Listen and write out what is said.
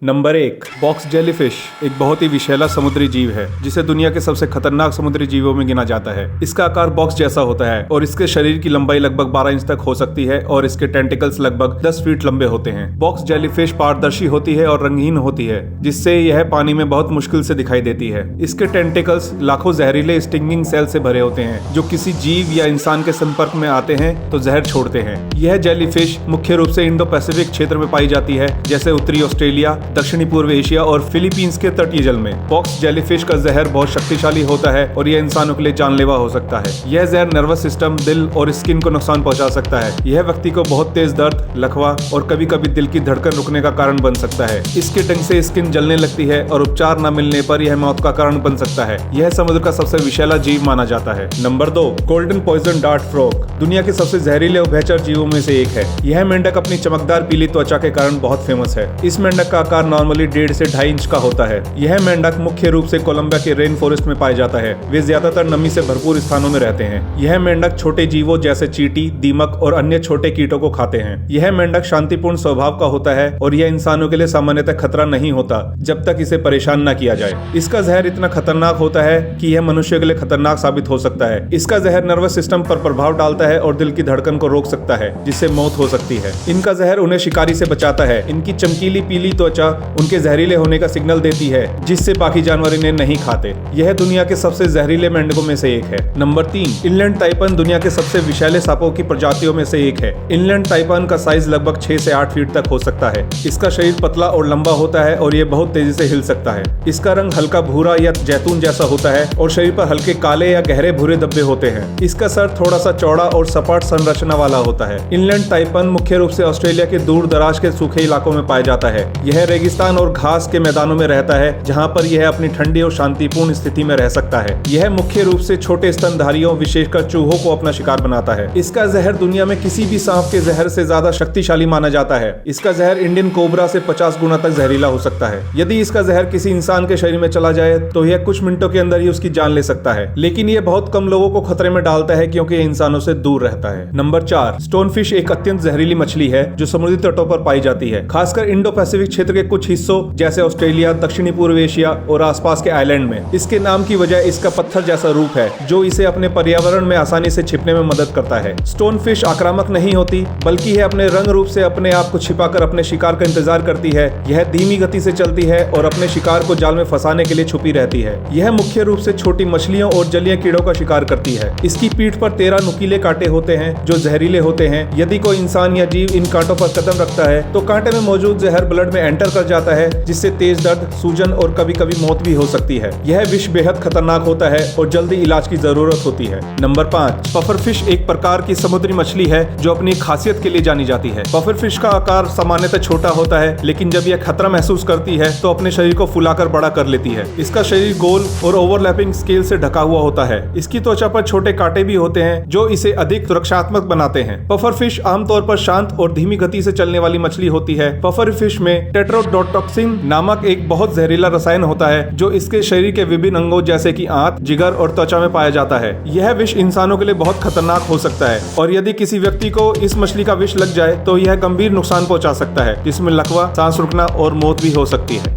Number 1 box jellyfish एक बहुत ही विषैला समुद्री जीव है जिसे दुनिया के सबसे खतरनाक समुद्री जीवों में गिना जाता है। इसका आकार बॉक्स जैसा होता है और इसके शरीर की लंबाई लगभग 12 इंच तक हो सकती है और इसके टेंटिकल्स लगभग 10 फीट लंबे होते हैं। बॉक्स जेलीफिश पारदर्शी होती है और रंगहीन होती है जिससे यह पानी में बहुत मुश्किल से दिखाई देती है। इसके टेंटिकल्स लाखों जहरीले स्टिंगिंग सेल से भरे होते हैं जो किसी जीव या इंसान के संपर्क में आते हैं तो जहर छोड़ते हैं। यह जेलीफिश मुख्य रूप से इंडो पैसिफिक क्षेत्र में पाई जाती है जैसे उत्तरी ऑस्ट्रेलिया, दक्षिणी पूर्व एशिया और फिलीपींस के तटीय जल में। बॉक्स जेलीफिश का जहर बहुत शक्तिशाली होता है और यह इंसानों के लिए जानलेवा हो सकता है। यह जहर नर्वस सिस्टम, दिल और स्किन को नुकसान पहुंचा सकता है। यह व्यक्ति को बहुत तेज दर्द, लकवा और कभी कभी दिल की धड़कन रुकने का कारण बन सकता है। इसके डंक से स्किन जलने लगती है और उपचार न मिलने पर यह मौत का कारण बन सकता है। यह समुद्र का सबसे विषैला जीव माना जाता है। Number 2 golden poison dart frog दुनिया के सबसे जहरीले उभयचर जीवों में से एक है। यह मेंढक अपनी चमकदार पीली त्वचा के कारण बहुत फेमस है। इस मेंढक का आकार नॉर्मली 1.5 से 2.5 इंच का होता है। यह मेंढक मुख्य रूप से कोलंबिया के रेन फॉरेस्ट में पाया जाता है। वे ज्यादातर नमी से भरपूर स्थानों में रहते हैं। यह मेंढक छोटे जीवों जैसे चींटी, दीमक और अन्य छोटे कीटों को खाते हैं। यह मेंढक शांतिपूर्ण स्वभाव का होता है और यह इंसानों के लिए सामान्यतः खतरा नहीं होता जब तक इसे परेशान न किया जाए। इसका जहर इतना खतरनाक होता है कि यह मनुष्य के लिए खतरनाक साबित हो सकता है। इसका जहर नर्वस सिस्टम पर प्रभाव डालता है और दिल की धड़कन को रोक सकता है जिससे मौत हो सकती है। इनका जहर उन्हें शिकारी से बचाता है। इनकी चमकीली पीली त्वचा उनके जहरीले होने का सिग्नल देती है जिससे बाकी जानवर इन्हें नहीं खाते। यह दुनिया के सबसे जहरीले मेंढकों में से एक है। नंबर 3 इनलैंड ताइपन दुनिया के सबसे विषैले सांपों की प्रजातियों में से एक है। इनलैंड ताइपन का साइज लगभग 6 से 8 फीट तक हो सकता है। इसका शरीर पतला और लंबा होता है और यह बहुत तेजी से हिल सकता है। इसका रंग हल्का भूरा या जैतून जैसा होता है और शरीर पर हल्के काले या गहरे भूरे धब्बे होते हैं। इसका सर थोड़ा सा चौड़ा और सपाट संरचना वाला होता है। इनलैंड ताइपन मुख्य रूप से ऑस्ट्रेलिया के दूर दराज के सूखे इलाकों में पाया जाता है। यह रेगिस्तान और घास के मैदानों में रहता है जहां पर यह अपनी ठंडी और शांतिपूर्ण स्थिति में रह सकता है। यह मुख्य रूप से छोटे स्तनधारियों विशेषकर चूहों को अपना शिकार बनाता है। इसका जहर दुनिया में किसी भी सांप के जहर से ज्यादा शक्तिशाली माना जाता है। इसका जहर इंडियन कोबरा से 50 गुना तक जहरीला हो सकता है। यदि इसका जहर किसी इंसान के शरीर में चला जाए तो यह कुछ मिनटों के अंदर ही उसकी जान ले सकता है, लेकिन यह बहुत कम लोगों को खतरे में डालता है क्योंकि यह इंसानों से दूर रहता है। नंबर 4 स्टोनफिश एक अत्यंत जहरीली मछली है जो समुद्री तटों पर पाई जाती है, खासकर इंडो पैसिफिक क्षेत्र के कुछ हिस्सों जैसे ऑस्ट्रेलिया, दक्षिणी पूर्व एशिया और आसपास के आइलैंड में। इसके नाम की वजह इसका पत्थर जैसा रूप है जो इसे अपने पर्यावरण में आसानी से छिपने में मदद करता है। स्टोनफिश आक्रामक नहीं होती बल्कि यह अपने रंग रूप से अपने आप को छिपाकर अपने शिकार का इंतजार करती है। यह धीमी गति से चलती है और अपने शिकार को जाल में फंसाने के लिए छुपी रहती है। यह मुख्य रूप से छोटी मछलियों और जलीय कीड़ों का शिकार करती है। इसकी पीठ पर 13 नुकीले कांटे होते हैं जो जहरीले होते हैं। यदि कोई इंसान या जीव इन कांटों पर कदम रखता है तो कांटे में मौजूद जहर ब्लड में एंटर कर जाता है जिससे तेज दर्द, सूजन और कभी कभी मौत भी हो सकती है। यह विष बेहद खतरनाक होता है और जल्दी इलाज की जरूरत होती है। नंबर 5 पफरफिश एक प्रकार की समुद्री मछली है जो अपनी खासियत के लिए जानी जाती है। पफरफिश का आकार सामान्यतः छोटा होता है, लेकिन जब यह खतरा महसूस करती है तो अपने शरीर को फुलाकर बड़ा कर लेती है। इसका शरीर गोल और ओवरलैपिंग स्केल से ढका हुआ होता है। इसकी त्वचा पर छोटे कांटे भी होते हैं जो इसे अधिक सुरक्षात्मक बनाते हैं। पफरफिश आमतौर पर शांत और धीमी गति से चलने वाली मछली होती है। पफरफिश में टेट्रोडोटॉक्सिन नामक एक बहुत जहरीला रसायन होता है जो इसके शरीर के विभिन्न अंगों जैसे कि आंत, जिगर और त्वचा में पाया जाता है। यह विष इंसानों के लिए बहुत खतरनाक हो सकता है और यदि किसी व्यक्ति को इस मछली का विष लग जाए तो यह गंभीर नुकसान पहुंचा सकता है जिसमें लकवा, सांस रुकना और मौत भी हो सकती है।